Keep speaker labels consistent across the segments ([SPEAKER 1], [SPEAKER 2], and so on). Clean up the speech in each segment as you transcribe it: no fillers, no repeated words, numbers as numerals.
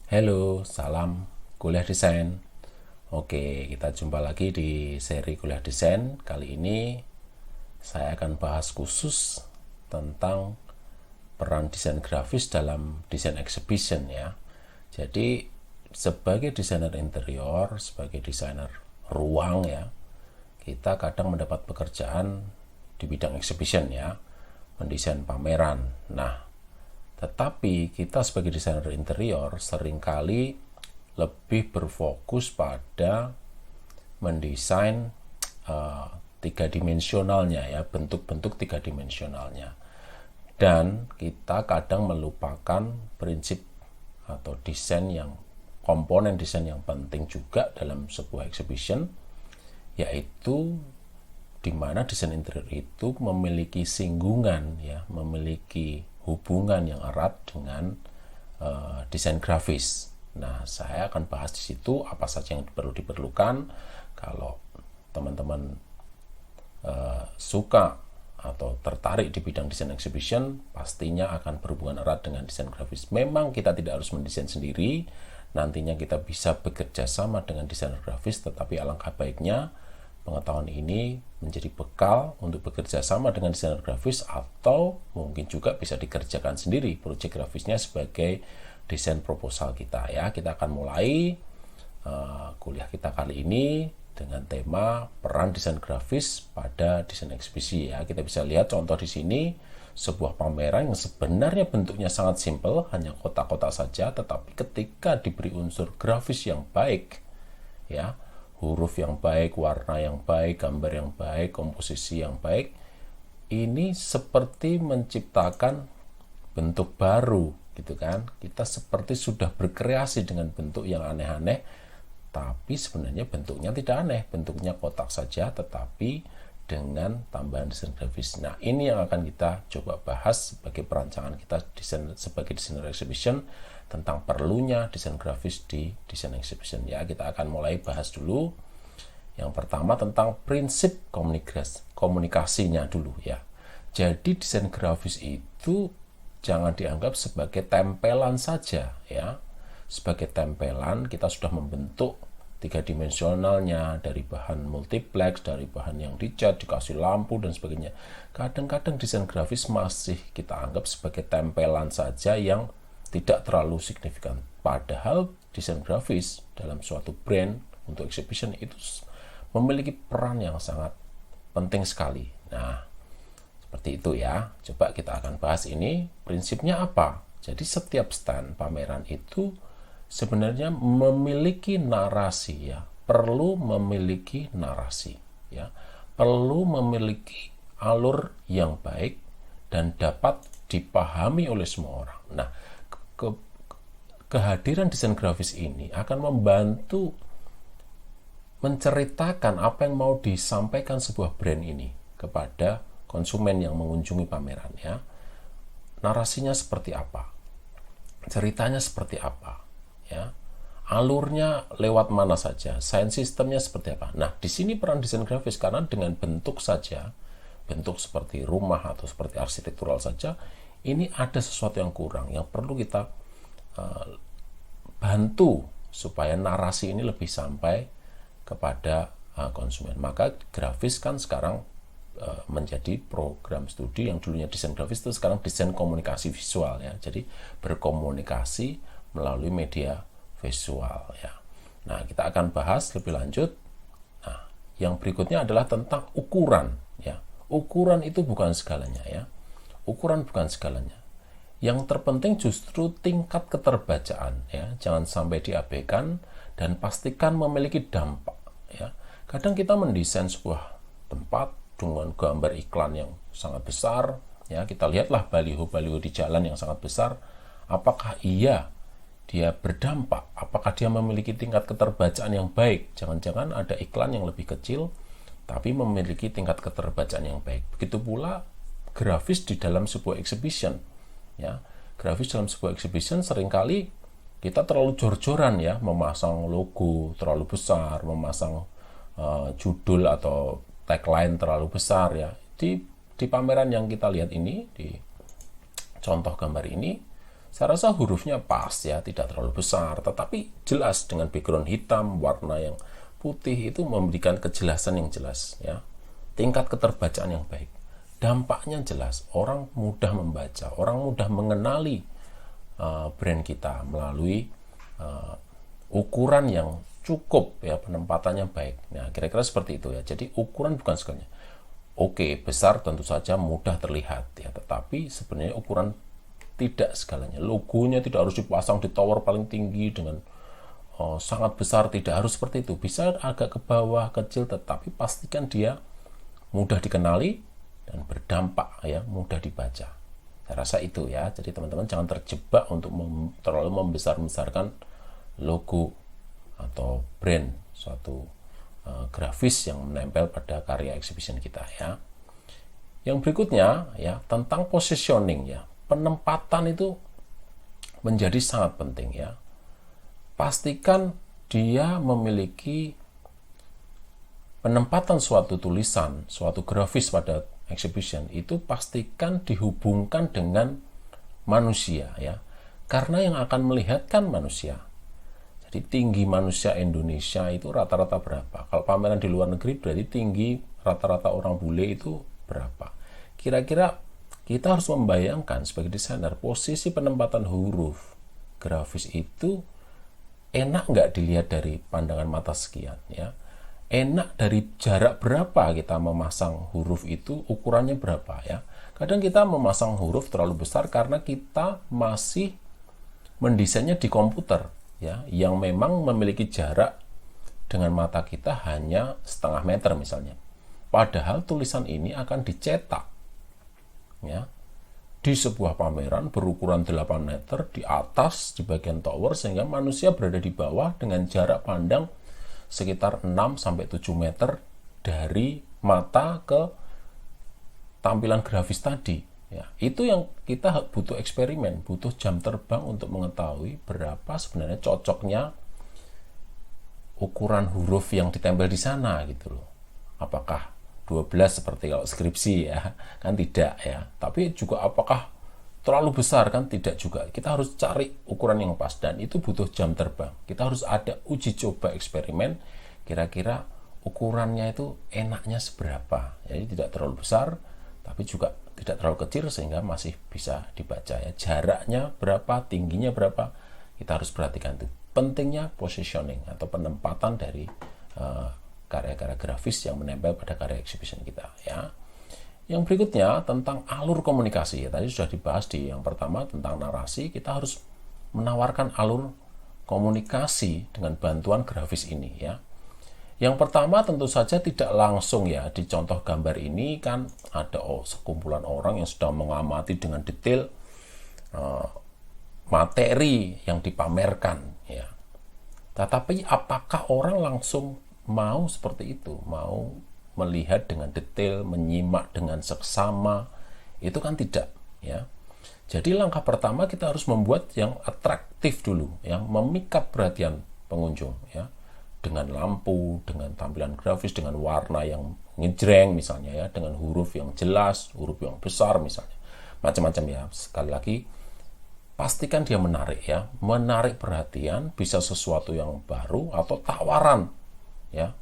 [SPEAKER 1] Halo, salam kuliah desain. Oke, kita jumpa lagi di seri kuliah desain. Kali ini saya akan bahas khusus tentang peran desain grafis dalam desain exhibition ya. Jadi sebagai desainer interior, sebagai desainer ruang ya, kita kadang mendapat pekerjaan di bidang exhibition ya, mendesain pameran. Nah, tetapi kita sebagai desainer interior seringkali lebih berfokus pada mendesain tiga dimensionalnya ya, bentuk-bentuk tiga dimensionalnya. Dan kita kadang melupakan prinsip atau desain yang komponen desain yang penting juga dalam sebuah exhibition, yaitu di mana desain interior itu memiliki singgungan ya, memiliki hubungan yang erat dengan desain grafis. Nah, saya akan bahas di situ apa saja yang perlu diperlukan. Kalau teman-teman suka atau tertarik di bidang desain exhibition, pastinya akan berhubungan erat dengan desain grafis. Memang kita tidak harus mendesain sendiri, nantinya kita bisa bekerja sama dengan desainer grafis, tetapi alangkah baiknya pengetahuan ini menjadi bekal untuk bekerja sama dengan desainer grafis, atau mungkin juga bisa dikerjakan sendiri proyek grafisnya sebagai desain proposal kita ya. Kita akan mulai kuliah kita kali ini dengan tema peran desain grafis pada desain eksibisi ya. Kita bisa lihat contoh di sini, sebuah pameran yang sebenarnya bentuknya sangat simpel, hanya kotak-kotak saja, tetapi ketika diberi unsur grafis yang baik ya, huruf yang baik, warna yang baik, gambar yang baik, komposisi yang baik, ini seperti menciptakan bentuk baru gitu kan. Kita seperti sudah berkreasi dengan bentuk yang aneh-aneh, tapi sebenarnya bentuknya tidak aneh, bentuknya kotak saja tetapi dengan tambahan desain grafis. Nah, ini yang akan kita coba bahas sebagai perancangan kita sebagai desainer exhibition, tentang perlunya desain grafis di desain exhibition ya. Kita akan mulai bahas dulu. Yang pertama tentang prinsip komunikasinya dulu ya. Jadi desain grafis itu jangan dianggap sebagai tempelan saja ya. Sebagai tempelan kita sudah membentuk tiga dimensionalnya dari bahan multiplex, dari bahan yang dicat, dikasih lampu dan sebagainya. Kadang-kadang desain grafis masih kita anggap sebagai tempelan saja yang tidak terlalu signifikan. Padahal desain grafis dalam suatu brand untuk exhibition itu memiliki peran yang sangat penting sekali. Nah, seperti itu ya. Coba kita akan bahas ini. Prinsipnya apa? Jadi setiap stand pameran itu sebenarnya memiliki narasi ya. Perlu memiliki narasi ya. Perlu memiliki alur yang baik dan dapat dipahami oleh semua orang. Nah, kehadiran desain grafis ini akan membantu menceritakan apa yang mau disampaikan sebuah brand ini kepada konsumen yang mengunjungi pameran ya. Narasinya seperti apa, ceritanya seperti apa ya, alurnya lewat mana saja, sound sistemnya seperti apa. Nah, di sini peran desain grafis, karena dengan bentuk saja, bentuk seperti rumah atau seperti arsitektural saja, ini ada sesuatu yang kurang yang perlu kita bantu supaya narasi ini lebih sampai kepada konsumen. Maka grafis kan sekarang menjadi program studi yang dulunya desain grafis itu sekarang desain komunikasi visual ya. Jadi berkomunikasi melalui media visual ya. Nah, kita akan bahas lebih lanjut. Nah, yang berikutnya adalah tentang ukuran ya. Ukuran itu bukan segalanya ya. Ukuran bukan segalanya. Yang terpenting justru tingkat keterbacaan ya, jangan sampai diabaikan dan pastikan memiliki dampak ya. Kadang kita mendesain sebuah tempat dengan gambar iklan yang sangat besar ya, kita lihatlah baliho-baliho di jalan yang sangat besar, apakah iya dia berdampak, apakah dia memiliki tingkat keterbacaan yang baik. Jangan-jangan ada iklan yang lebih kecil tapi memiliki tingkat keterbacaan yang baik. Begitu pula grafis di dalam sebuah exhibition ya. Grafis dalam sebuah exhibition seringkali kita terlalu jor-joran ya, memasang logo terlalu besar, memasang judul atau tagline terlalu besar ya. Di pameran yang kita lihat ini, di contoh gambar ini, Saya rasa hurufnya pas ya, tidak terlalu besar, tetapi jelas dengan background hitam, warna yang putih itu memberikan kejelasan yang jelas ya. Tingkat keterbacaan yang baik. Dampaknya jelas, orang mudah membaca, orang mudah mengenali brand kita melalui ukuran yang cukup ya, penempatannya baik. Nah, kira-kira seperti itu ya. Jadi ukuran bukan segalanya. Oke, besar tentu saja mudah terlihat ya, tetapi sebenarnya ukuran tidak segalanya. Logonya tidak harus dipasang di tower paling tinggi dengan sangat besar, tidak harus seperti itu. Bisa agak ke bawah, kecil, tetapi pastikan dia mudah dikenali dan berdampak ya, mudah dibaca. Saya rasa itu ya. Jadi teman-teman jangan terjebak untuk terlalu membesar-besarkan logo atau brand suatu grafis yang menempel pada karya exhibition kita ya. Yang berikutnya ya, tentang positioning ya. Penempatan itu menjadi sangat penting ya. Pastikan dia memiliki penempatan suatu tulisan, suatu grafis pada exhibition itu pastikan dihubungkan dengan manusia ya. Karena yang akan melihat kan manusia. Jadi tinggi manusia Indonesia itu rata-rata berapa? Kalau pameran di luar negeri berarti tinggi rata-rata orang bule itu berapa? Kira-kira kita harus membayangkan sebagai desainer posisi penempatan huruf grafis itu enak nggak dilihat dari pandangan mata sekian ya? Enak dari jarak berapa kita memasang huruf itu, ukurannya berapa ya? Kadang kita memasang huruf terlalu besar karena kita masih mendesainnya di komputer ya, yang memang memiliki jarak dengan mata kita hanya setengah meter misalnya. Padahal tulisan ini akan dicetak ya di sebuah pameran berukuran 8 meter di atas di bagian tower, sehingga manusia berada di bawah dengan jarak pandang sekitar 6 sampai 7 meter dari mata ke tampilan grafis tadi. Ya, itu yang kita butuh eksperimen, butuh jam terbang untuk mengetahui berapa sebenarnya cocoknya ukuran huruf yang ditempel di sana gitu loh. Apakah 12 seperti kalau skripsi ya, kan tidak ya. Tapi juga apakah terlalu besar kan tidak juga. Kita harus cari ukuran yang pas dan itu butuh jam terbang. Kita harus ada uji coba eksperimen kira-kira ukurannya itu enaknya seberapa. Jadi tidak terlalu besar tapi juga tidak terlalu kecil sehingga masih bisa dibaca ya. Jaraknya berapa, tingginya berapa, kita harus perhatikan itu. Pentingnya positioning atau penempatan dari karya-karya grafis yang menempel pada karya exhibition kita ya. Yang berikutnya tentang alur komunikasi ya. Tadi sudah dibahas di yang pertama tentang narasi. Kita harus menawarkan alur komunikasi dengan bantuan grafis ini ya. Yang pertama tentu saja tidak langsung ya. Di contoh gambar ini kan ada sekumpulan orang yang sudah mengamati dengan detail materi yang dipamerkan ya. Tetapi apakah orang langsung mau seperti itu? Mau melihat dengan detail, menyimak dengan seksama? Itu kan tidak ya. Jadi langkah pertama kita harus membuat yang atraktif dulu, yang memikat perhatian pengunjung ya. Dengan lampu, dengan tampilan grafis, dengan warna yang ngejreng misalnya ya, dengan huruf yang jelas, huruf yang besar misalnya, macam-macam ya. Sekali lagi, pastikan dia menarik ya, menarik perhatian, bisa sesuatu yang baru atau tawaran ya,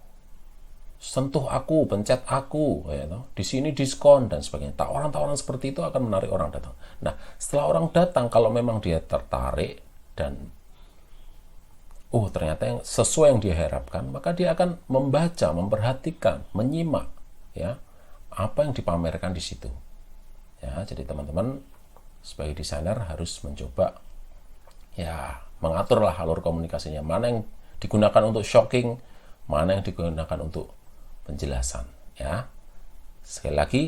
[SPEAKER 1] sentuh aku, pencet aku, ya, di sini diskon dan sebagainya. Tawaran-tawaran seperti itu akan menarik orang datang. Nah, setelah orang datang, kalau memang dia tertarik dan ternyata yang sesuai yang dia harapkan, maka dia akan membaca, memperhatikan, menyimak ya apa yang dipamerkan di situ. Ya, jadi teman-teman sebagai desainer harus mencoba ya mengaturlah alur komunikasinya. Mana yang digunakan untuk shocking, mana yang digunakan untuk penjelasan ya. Sekali lagi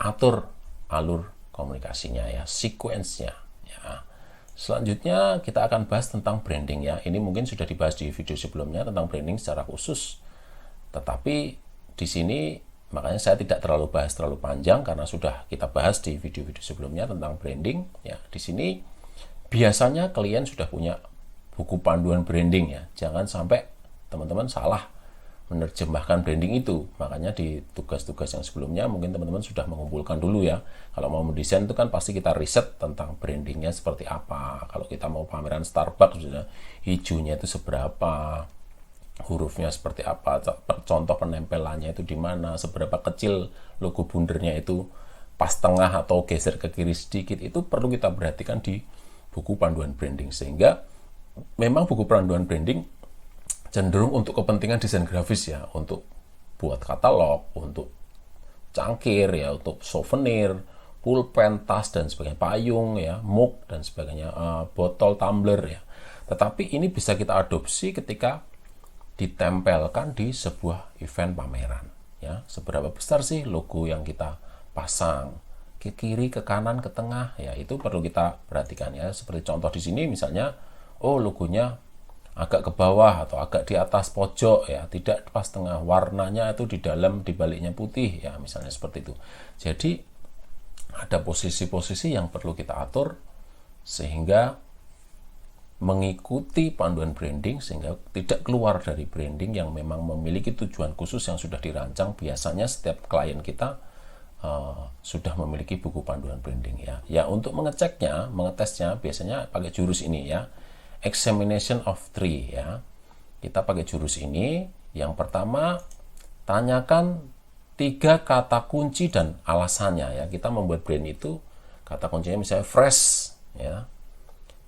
[SPEAKER 1] atur alur komunikasinya ya, sequence-nya ya. Selanjutnya kita akan bahas tentang branding ya. Ini mungkin sudah dibahas di video sebelumnya tentang branding secara khusus. Tetapi di sini makanya saya tidak terlalu bahas terlalu panjang karena sudah kita bahas di video-video sebelumnya tentang branding ya. Di sini biasanya klien sudah punya buku panduan branding ya. Jangan sampai teman-teman salah menerjemahkan branding itu. Makanya di tugas-tugas yang sebelumnya mungkin teman-teman sudah mengumpulkan dulu ya. Kalau mau mendesain itu kan pasti kita riset tentang brandingnya seperti apa. Kalau kita mau pameran Starbucks, sudah hijaunya itu seberapa, hurufnya seperti apa, contoh penempelannya itu di mana, seberapa kecil logo bundernya itu pas tengah atau geser ke kiri sedikit, itu perlu kita perhatikan di buku panduan branding. Sehingga memang buku panduan branding cenderung untuk kepentingan desain grafis ya, untuk buat katalog, untuk cangkir ya, untuk souvenir, pulpen, tas dan sebagainya, payung ya, mug dan sebagainya, botol, tumbler ya. Tetapi ini bisa kita adopsi ketika ditempelkan di sebuah event pameran ya. Seberapa besar sih logo yang kita pasang, ke kiri, ke kanan, ke tengah ya, itu perlu kita perhatikan ya. Seperti contoh di sini misalnya, oh logonya agak ke bawah atau agak di atas pojok ya, tidak pas tengah, warnanya itu di dalam, di baliknya putih ya, misalnya seperti itu. Jadi ada posisi-posisi yang perlu kita atur sehingga mengikuti panduan branding, sehingga tidak keluar dari branding yang memang memiliki tujuan khusus yang sudah dirancang. Biasanya setiap klien kita sudah memiliki buku panduan branding ya. Ya, untuk mengeceknya, mengetesnya biasanya pakai jurus ini ya. Examination of 3 ya. Kita pakai jurus ini. Yang pertama, tanyakan 3 kata kunci dan alasannya ya. Kita membuat brand itu, kata kuncinya misalnya fresh ya,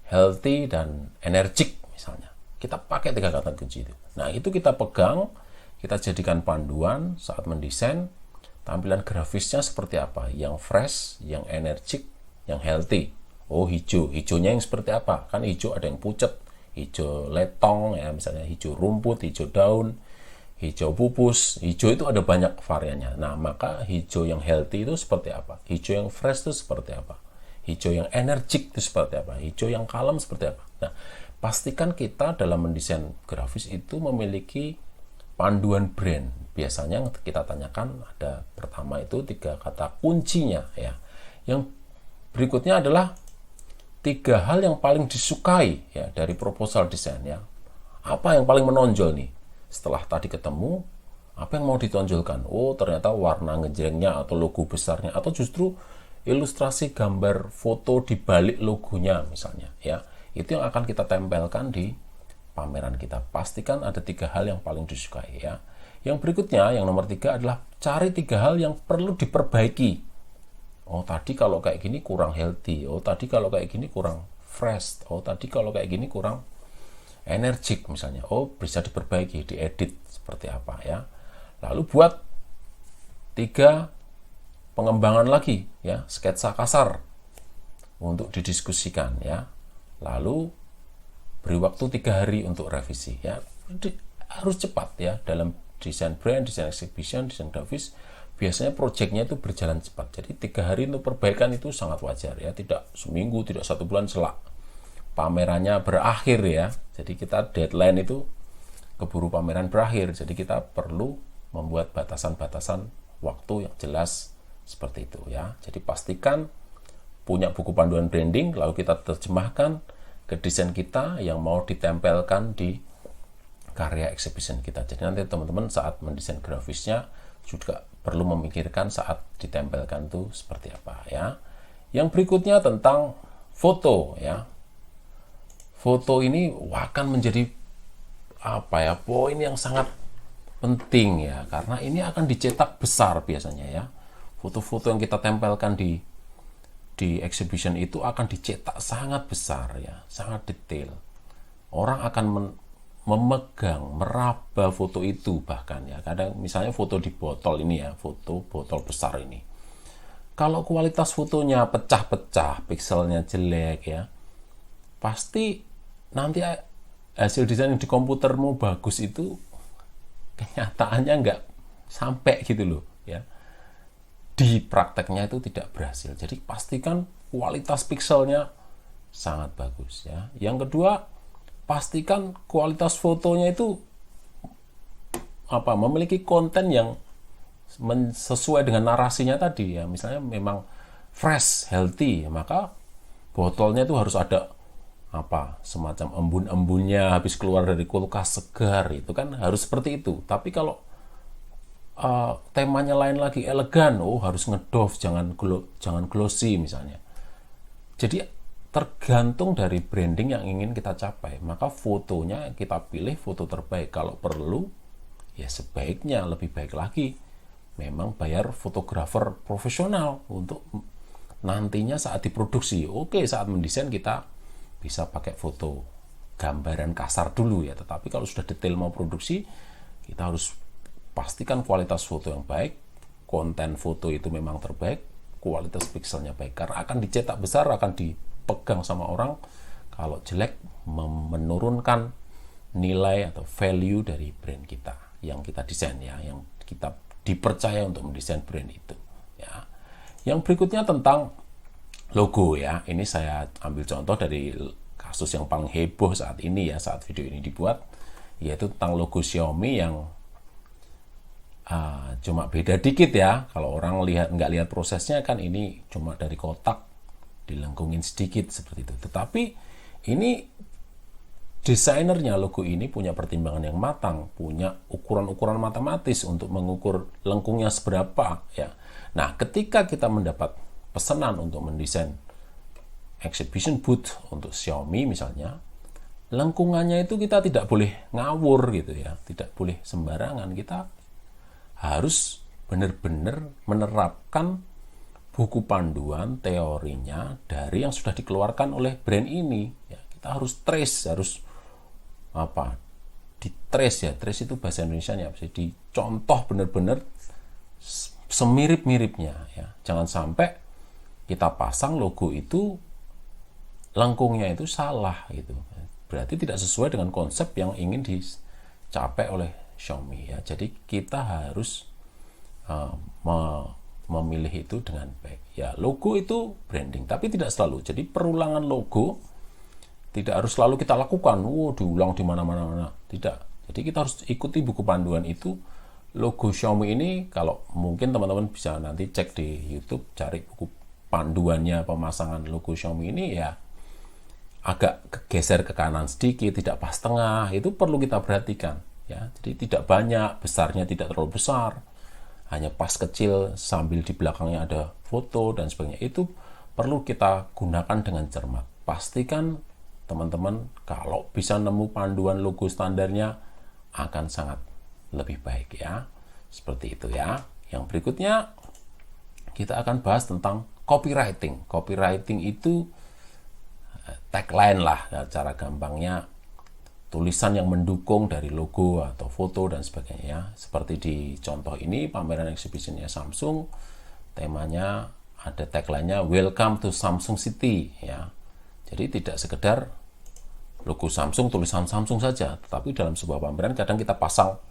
[SPEAKER 1] healthy dan energic misalnya. Kita pakai 3 kata kunci itu. Nah, itu kita pegang, kita jadikan panduan saat mendesain tampilan grafisnya seperti apa, yang fresh, yang energic, yang healthy. Oh, hijaunya yang seperti apa? Kan hijau ada yang pucat, hijau letong ya, misalnya hijau rumput, hijau daun, hijau pupus. Hijau itu ada banyak variannya. Nah, maka hijau yang healthy itu seperti apa? Hijau yang fresh itu seperti apa? Hijau yang energik itu seperti apa? Hijau yang kalem seperti apa? Nah, pastikan kita dalam mendesain grafis itu memiliki panduan brand. Biasanya kita tanyakan ada pertama itu 3 kata kuncinya ya. Yang berikutnya adalah 3 hal yang paling disukai ya dari proposal desain ya. Apa yang paling menonjol nih? Setelah tadi ketemu, apa yang mau ditonjolkan? Oh, ternyata warna ngejrengnya atau logo besarnya, atau justru ilustrasi gambar foto di balik logonya misalnya ya. Itu yang akan kita tempelkan di pameran kita. Pastikan ada 3 hal yang paling disukai ya. Yang berikutnya, yang nomor 3 adalah cari 3 hal yang perlu diperbaiki. Oh, tadi kalau kayak gini kurang healthy. Oh, tadi kalau kayak gini kurang fresh. Oh, tadi kalau kayak gini kurang energik misalnya. Oh, bisa diperbaiki, diedit seperti apa ya. Lalu buat 3 pengembangan lagi ya, sketsa kasar untuk didiskusikan ya. Lalu beri waktu 3 hari untuk revisi ya. Harus cepat ya dalam desain brand, desain exhibition, desain grafis. Biasanya proyeknya itu berjalan cepat. Jadi 3 hari untuk perbaikan itu sangat wajar ya. Tidak seminggu, tidak 1 bulan selak pamerannya berakhir ya. Jadi kita deadline itu keburu pameran berakhir. Jadi kita perlu membuat batasan-batasan waktu yang jelas seperti itu ya. Jadi pastikan punya buku panduan branding, lalu kita terjemahkan ke desain kita yang mau ditempelkan di karya exhibition kita. Jadi nanti teman-teman saat mendesain grafisnya juga perlu memikirkan saat ditempelkan itu seperti apa ya. Yang berikutnya tentang foto ya. Foto ini akan menjadi poin yang sangat penting ya, karena ini akan dicetak besar biasanya ya. Foto-foto yang kita tempelkan di exhibition itu akan dicetak sangat besar ya, sangat detail. Orang akan memegang, meraba foto itu bahkan ya. Kadang misalnya foto di botol ini ya, foto botol besar ini. Kalau kualitas fotonya pecah-pecah, pixelnya jelek ya, pasti nanti hasil desain di komputermu bagus itu kenyataannya nggak sampai gitu loh ya. Di prakteknya itu tidak berhasil. Jadi pastikan kualitas pixelnya sangat bagus ya. Yang kedua, pastikan kualitas fotonya itu memiliki konten yang sesuai dengan narasinya tadi ya. Misalnya memang fresh, healthy, maka botolnya itu harus ada semacam embun-embunnya habis keluar dari kulkas segar, itu kan harus seperti itu. Tapi kalau temanya lain lagi, elegan, harus ngedoff, jangan glossy misalnya. Jadi tergantung dari branding yang ingin kita capai, maka fotonya kita pilih foto terbaik. Kalau perlu, ya sebaiknya lebih baik lagi memang bayar fotografer profesional untuk nantinya saat diproduksi. Oke, saat mendesain kita bisa pakai foto gambaran kasar dulu ya, tetapi kalau sudah detail mau produksi, kita harus pastikan kualitas foto yang baik, konten foto itu memang terbaik, kualitas pikselnya baik, karena akan dicetak besar, akan dipegang sama orang. Kalau jelek, menurunkan nilai atau value dari brand kita yang kita desain ya, yang kita dipercaya untuk mendesain brand itu ya. Yang berikutnya tentang logo ya. Ini saya ambil contoh dari kasus yang paling heboh saat ini ya, saat video ini dibuat, yaitu tentang logo Xiaomi yang cuma beda dikit ya. Kalau orang nggak lihat prosesnya kan, ini cuma dari kotak dilengkungin sedikit seperti itu. Tetapi ini desainernya logo ini punya pertimbangan yang matang, punya ukuran-ukuran matematis untuk mengukur lengkungnya seberapa ya. Nah, ketika kita mendapat pesanan untuk mendesain exhibition booth untuk Xiaomi misalnya, lengkungannya itu kita tidak boleh ngawur gitu ya, tidak boleh sembarangan. Kita harus benar-benar menerapkan buku panduan teorinya dari yang sudah dikeluarkan oleh brand ini ya. Kita harus trace, harus di trace ya, trace itu bahasa Indonesianya apa sih, dicontoh benar-benar semirip-miripnya ya. Jangan sampai kita pasang logo itu lengkungnya itu salah gitu, berarti tidak sesuai dengan konsep yang ingin dicapai oleh Xiaomi ya. Jadi kita harus memilih itu dengan baik ya. Logo itu branding, tapi tidak selalu. Jadi perulangan logo tidak harus selalu kita lakukan, diulang di mana-mana, tidak. Jadi kita harus ikuti buku panduan itu. Logo Xiaomi ini, kalau mungkin teman-teman bisa nanti cek di YouTube, cari buku panduannya pemasangan logo Xiaomi ini ya, agak geser ke kanan sedikit, tidak pas tengah, itu perlu kita perhatikan ya. Jadi tidak banyak, besarnya tidak terlalu besar, hanya pas kecil sambil di belakangnya ada foto dan sebagainya. Itu perlu kita gunakan dengan cermat. Pastikan teman-teman kalau bisa nemu panduan logo standarnya akan sangat lebih baik ya. Seperti itu ya. Yang berikutnya kita akan bahas tentang copywriting. Copywriting itu tagline lah ya, cara gampangnya tulisan yang mendukung dari logo atau foto dan sebagainya ya. Seperti di contoh ini pameran exhibitionnya Samsung, temanya ada tagline-nya Welcome to Samsung City ya. Jadi tidak sekedar logo Samsung, tulisan Samsung saja, tetapi dalam sebuah pameran kadang kita pasang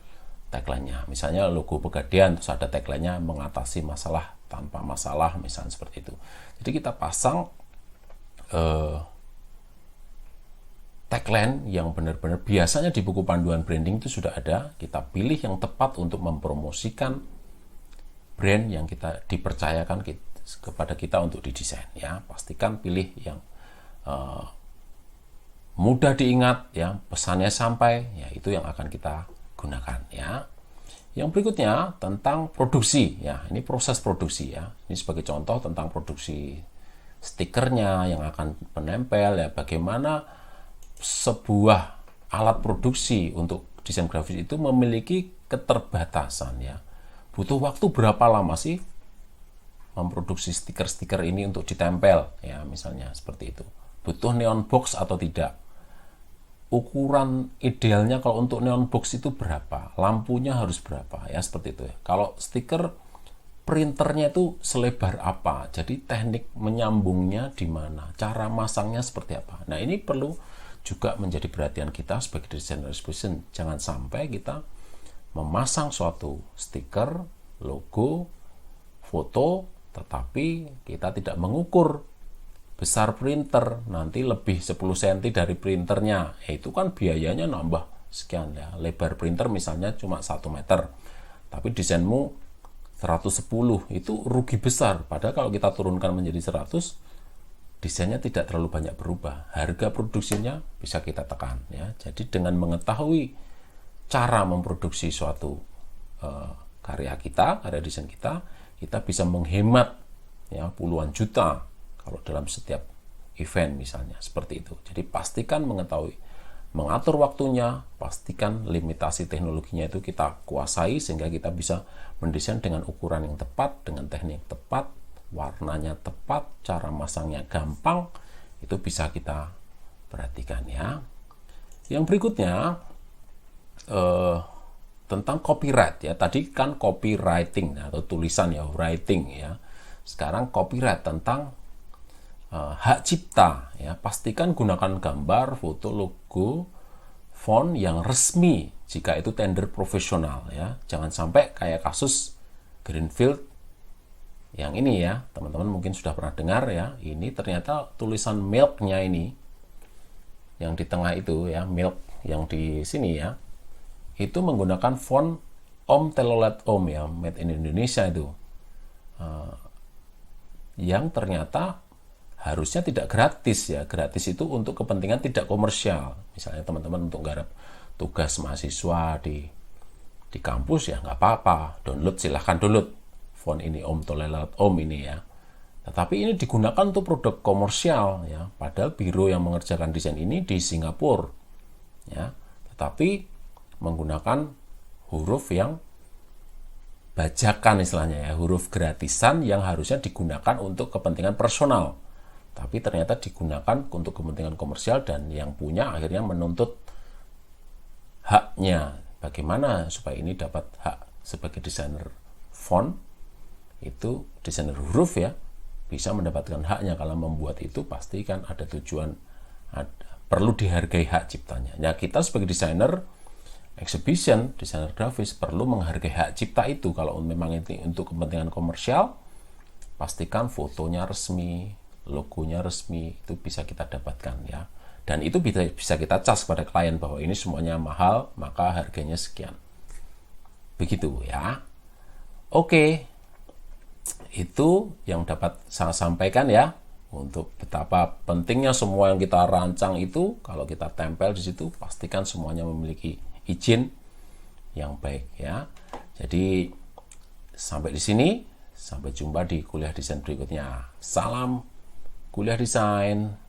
[SPEAKER 1] tagline-nya. Misalnya logo Pegadaian, terus ada tagline-nya mengatasi masalah tanpa masalah, misalnya seperti itu. Jadi kita pasang tagline yang benar-benar biasanya di buku panduan branding itu sudah ada. Kita pilih yang tepat untuk mempromosikan brand yang kita dipercayakan kepada kita untuk didesain ya. Pastikan pilih yang mudah diingat ya, pesannya sampai ya, itu yang akan kita gunakan ya. Yang berikutnya tentang produksi ya, ini proses produksi ya. Ini sebagai contoh tentang produksi stikernya yang akan menempel ya, bagaimana sebuah alat produksi untuk desain grafis itu memiliki keterbatasan ya. Butuh waktu berapa lama sih memproduksi stiker-stiker ini untuk ditempel ya, misalnya seperti itu. Butuh neon box atau tidak? Ukuran idealnya kalau untuk neon box itu berapa? Lampunya harus berapa? Ya seperti itu ya. Kalau stiker, printernya itu selebar apa? Jadi teknik menyambungnya di mana? Cara masangnya seperti apa? Nah, ini perlu juga menjadi perhatian kita sebagai desainer exhibition. Jangan sampai kita memasang suatu stiker, logo, foto, tetapi kita tidak mengukur besar printer, nanti lebih 10 cm dari printernya, itu kan biayanya nambah sekian ya. Lebar printer misalnya cuma 1 meter, tapi desainmu 110, itu rugi besar. Padahal kalau kita turunkan menjadi 100, desainnya tidak terlalu banyak berubah. Harga produksinya bisa kita tekan ya. Jadi dengan mengetahui cara memproduksi suatu karya desain kita bisa menghemat ya puluhan juta kalau dalam setiap event misalnya seperti itu. Jadi pastikan mengatur waktunya, pastikan limitasi teknologinya itu kita kuasai sehingga kita bisa mendesain dengan ukuran yang tepat, dengan teknik yang tepat, warnanya tepat, cara masangnya gampang, itu bisa kita perhatikan ya. Yang berikutnya tentang copyright ya. Tadi kan copywriting atau tulisan ya, writing ya. Sekarang copyright tentang hak cipta ya. Pastikan gunakan gambar, foto, logo, font yang resmi jika itu tender profesional ya. Jangan sampai kayak kasus Greenfield yang ini ya, teman-teman mungkin sudah pernah dengar ya. Ini ternyata tulisan milk-nya ini yang di tengah itu ya, milk yang di sini ya, itu menggunakan font Om Telolet Om ya, made in Indonesia itu, yang ternyata harusnya tidak gratis ya. Gratis itu untuk kepentingan tidak komersial. Misalnya teman-teman untuk garap tugas mahasiswa di kampus ya nggak apa-apa, silahkan download font ini Om Telolet Om ini ya. Tetapi ini digunakan untuk produk komersial ya. Padahal biro yang mengerjakan desain ini di Singapura ya. Tetapi menggunakan huruf yang bajakan istilahnya ya, huruf gratisan yang harusnya digunakan untuk kepentingan personal. Tapi ternyata digunakan untuk kepentingan komersial dan yang punya akhirnya menuntut haknya. Bagaimana supaya ini dapat hak sebagai desainer font, itu desainer huruf ya, bisa mendapatkan haknya. Kalau membuat itu pastikan ada tujuan, perlu dihargai hak ciptanya. Ya kita sebagai desainer exhibition, desainer grafis perlu menghargai hak cipta itu. Kalau memang itu untuk kepentingan komersial, pastikan fotonya resmi, logonya resmi, itu bisa kita dapatkan ya. Dan itu bisa kita cas pada klien bahwa ini semuanya mahal, maka harganya sekian. Begitu ya. Oke. Itu yang dapat saya sampaikan ya, untuk betapa pentingnya semua yang kita rancang itu kalau kita tempel di situ pastikan semuanya memiliki izin yang baik ya. Jadi sampai di sini, sampai jumpa di kuliah desain berikutnya. Salam kuliah desain.